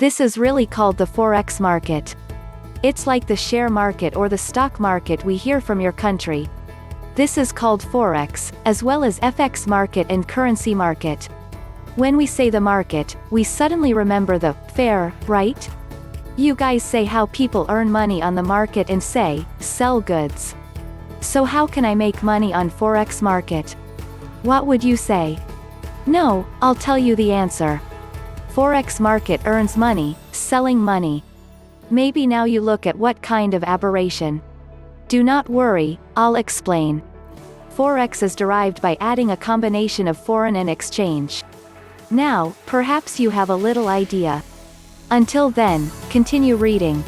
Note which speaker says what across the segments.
Speaker 1: This is really called the Forex market. It's like the share market or the stock market we hear from your country. This is called Forex, as well as FX market and currency market. When we say the market, we suddenly remember the fair, right? You guys say how people earn money on the market and say, sell goods. So how can I make money on Forex market? What would you say? No, I'll tell you the answer. Forex market earns money, selling money. Maybe now you look at what kind of aberration. Do not worry, I'll explain. Forex is derived by adding a combination of foreign and exchange. Now, perhaps you have a little idea. Until then, continue reading.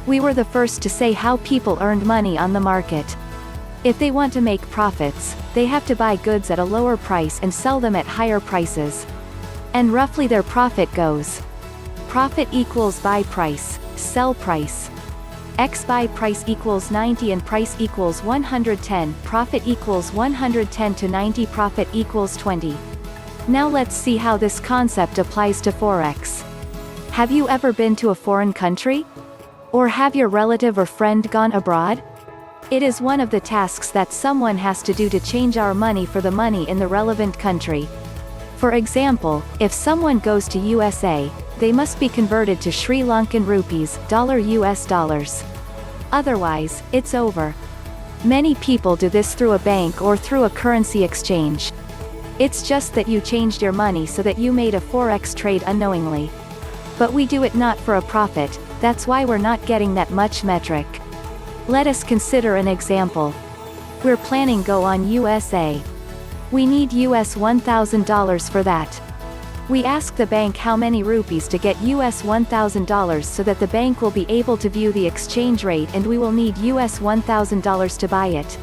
Speaker 1: We were the first to say how people earned money on the market. If they want to make profits, they have to buy goods at a lower price and sell them at higher prices. And roughly their profit goes. Profit equals buy price, sell price. X buy price equals 90 and price equals 110, profit equals 110 to 90, profit equals 20. Now let's see how this concept applies to Forex. Have you ever been to a foreign country? Or have your relative or friend gone abroad? It is one of the tasks that someone has to do to change our money for the money in the relevant country. For example, if someone goes to USA, they must be converted to Sri Lankan rupees, US dollars. Otherwise, it's over. Many people do this through a bank or through a currency exchange. It's just that you changed your money so that you made a Forex trade unknowingly. But we do it not for a profit, that's why we're not getting that much metric. Let us consider an example. We're planning go on USA. We need US $1,000 for that. We ask the bank how many rupees to get US $1,000 so that the bank will be able to view the exchange rate and we will need US $1,000 to buy it.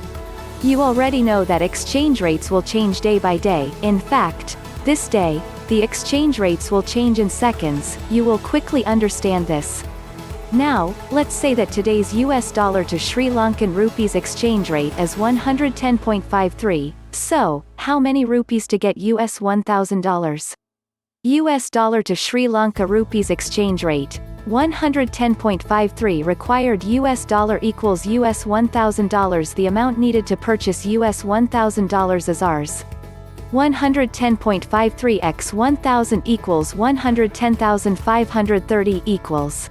Speaker 1: You already know that exchange rates will change day by day. In fact, this day, the exchange rates will change in seconds. You will quickly understand this. Now, let's say that today's US dollar to Sri Lankan rupees exchange rate is 110.53, so, how many rupees to get US $1,000? US dollar to Sri Lanka rupees exchange rate, 110.53 required US dollar equals US $1,000. The amount needed to purchase US $1,000 is ours. 110.53 x 1000 equals 110,530 equals.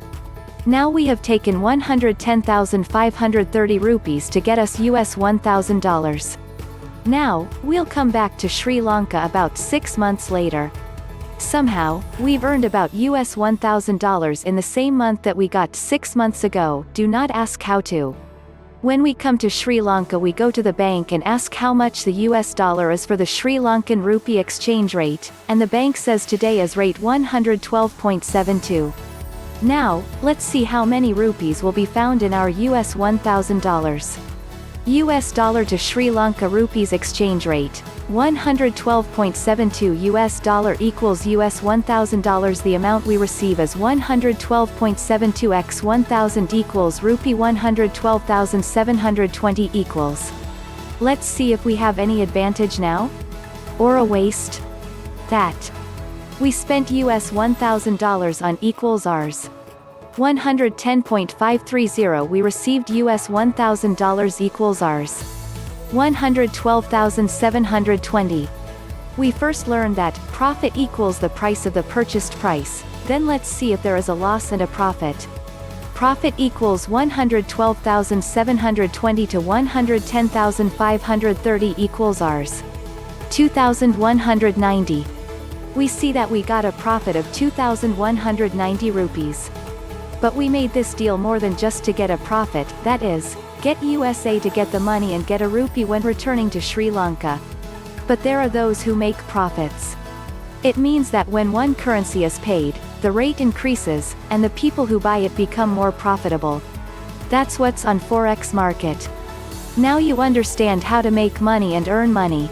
Speaker 1: Now we have taken 110,530 rupees to get us US $1,000. Now, we'll come back to Sri Lanka about 6 months later. Somehow, we've earned about US $1,000 in the same month that we got 6 months ago. Do not ask how to. When we come to Sri Lanka, we go to the bank and ask how much the US dollar is for the Sri Lankan rupee exchange rate, and the bank says today is rate 112.72. Now, let's see how many rupees will be found in our US $1,000. US dollar to Sri Lanka rupees exchange rate, 112.72 US dollar equals US $1,000. The amount we receive is 112.72 x 1000 equals rupee 112,720 equals. Let's see if we have any advantage now? Or a waste? That. We spent US $1,000 on equals ours. 110.530 we received US $1,000 equals ours. 112,720. We first learned that profit equals the price of the purchased price, then let's see if there is a loss and a profit. Profit equals 112,720 to 110,530 equals ours. 2,190. We see that we got a profit of 2,190 rupees. But we made this deal more than just to get a profit, that is, get USA to get the money and get a rupee when returning to Sri Lanka. But there are those who make profits. It means that when one currency is paid, the rate increases, and the people who buy it become more profitable. That's what's on Forex market. Now you understand how to make money and earn money.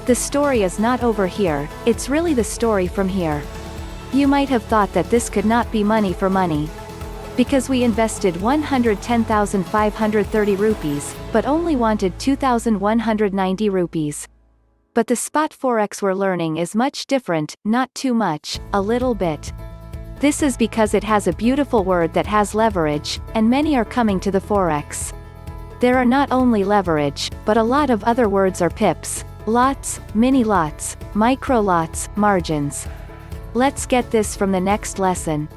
Speaker 1: The story is not over here, it's really the story from here. You might have thought that this could not be money for money. Because we invested 110,530 rupees, but only wanted 2,190 rupees. But the spot Forex we're learning is much different, not too much, a little bit. This is because it has a beautiful word that has leverage, and many are coming to the Forex. There are not only leverage, but a lot of other words or pips, lots, mini lots, micro lots, margins. Let's get this from the next lesson.